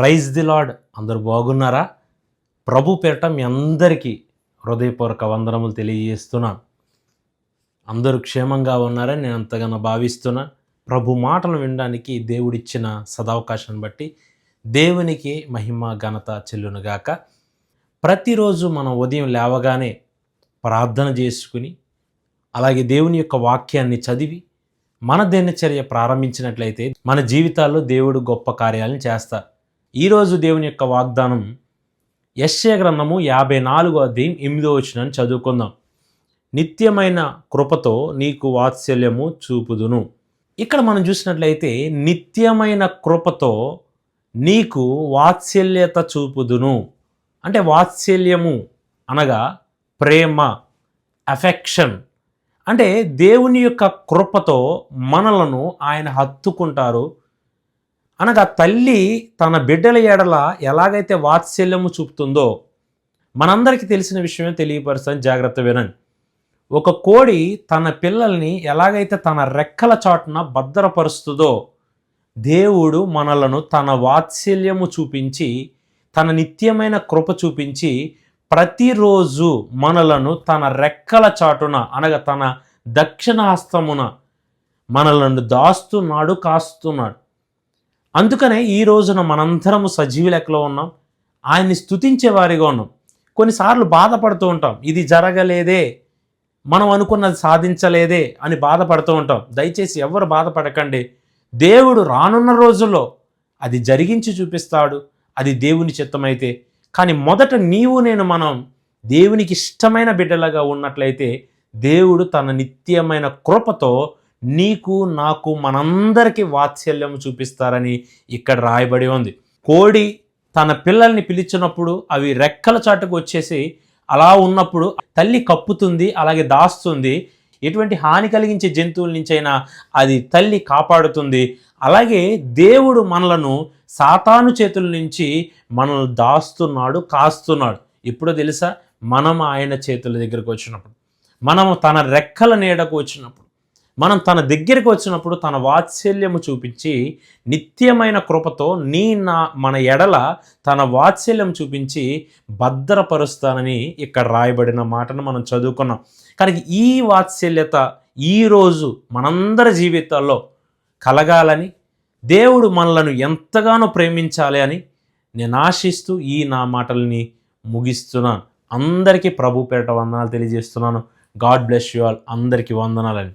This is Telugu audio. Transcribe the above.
Praise the lord. అందరూ బాగున్నారా? ప్రభు పేరట మీ అందరికీ హృదయపూర్వక వందనములు తెలియజేస్తున్నాను. అందరూ క్షేమంగా ఉన్నారని నేను అంతగానో భావిస్తున్నా. ప్రభు మాటలు వినడానికి దేవుడిచ్చిన సదవకాశాన్ని బట్టి దేవునికి మహిమ ఘనత చెల్లునుగాక. ప్రతిరోజు మనం ఉదయం లేవగానే ప్రార్థన చేసుకుని అలాగే దేవుని యొక్క వాక్యాన్ని చదివి మన దినచర్య ప్రారంభించినట్లయితే మన జీవితాల్లో దేవుడు గొప్ప కార్యాలను చేస్తారు. ఈరోజు దేవుని యొక్క వాగ్దానం యెషయా గ్రంథము 54వ అధ్యాయం 8వ వచనాన్ని చదువుకుందాం. నిత్యమైన కృపతో నీకు వాత్సల్యము చూపుదును. ఇక్కడ మనం చూసినట్లయితే నిత్యమైన కృపతో నీకు వాత్సల్యత చూపుదును అంటే వాత్సల్యము అనగా ప్రేమ, అఫెక్షన్. అంటే దేవుని యొక్క కృపతో మనలను ఆయన హత్తుకుంటారు. అనగా తల్లి తన బిడ్డల ఎడల ఎలాగైతే వాత్సల్యము చూపుతుందో మనందరికీ తెలిసిన విషయమే తెలియపరుస్తాను, జాగ్రత్త వినండి. ఒక కోడి తన పిల్లల్ని ఎలాగైతే తన రెక్కల చాటున భద్రపరుస్తుందో దేవుడు మనలను తన వాత్సల్యము చూపించి తన నిత్యమైన కృప చూపించి ప్రతిరోజు మనలను తన రెక్కల చాటున అనగా తన దక్షిణ హస్తమున మనలను దాస్తున్నాడు, కాస్తున్నాడు. అందుకనే ఈ రోజున మనందరము సజీవ లెక్కలో ఉన్నాం, ఆయన్ని స్తుతించే వారిగా ఉన్నాం. కొన్నిసార్లు బాధపడుతూ ఉంటాం, ఇది జరగలేదే, మనం అనుకున్నది సాధించలేదే అని బాధపడుతూ ఉంటాం. దయచేసి ఎవరు బాధపడకండి. దేవుడు రానున్న రోజుల్లో అది జరిగించి చూపిస్తాడు, అది దేవుని చిత్తమైతే. కానీ మొదట నీవు నేను మనం దేవునికి ఇష్టమైన బిడ్డలుగా ఉన్నట్లయితే దేవుడు తన నిత్యమైన కృపతో నీకు నాకు మనందరికీ వాత్సల్యం చూపిస్తారని ఇక్కడ రాయబడి ఉంది. కోడి తన పిల్లల్ని పిలిచినప్పుడు అవి రెక్కల చాటుకు వచ్చేసి అలా ఉన్నప్పుడు తల్లి కప్పుతుంది, అలాగే దాస్తుంది. ఎటువంటి హాని కలిగించే జంతువుల నుంచైనా అది తల్లి కాపాడుతుంది. అలాగే దేవుడు మనలను సాతాను చేతుల నుంచి మనల్ని దాస్తున్నాడు, కాస్తున్నాడు. ఎప్పుడో తెలుసా? మనం ఆయన చేతుల దగ్గరకు వచ్చినప్పుడు, మనము తన రెక్కల నీడకు వచ్చినప్పుడు, మనం తన దగ్గరికి వచ్చినప్పుడు తన వాత్సల్యము చూపించి నిత్యమైన కృపతో మన ఎడల తన వాత్సల్యం చూపించి భద్రపరుస్తానని ఇక్కడ రాయబడిన మాటను మనం చదువుకున్నాం. కానీ ఈ వాత్సల్యత ఈరోజు మనందరి జీవితాల్లో కలగాలని, దేవుడు మనలను ఎంతగానో ప్రేమించాలి అని నేను ఆశిస్తూ ఈ నా మాటల్ని ముగిస్తున్నాను. అందరికీ ప్రభు పేరట వందనాలు తెలియజేస్తున్నాను. God bless you all. అందరికీ వందనాలని.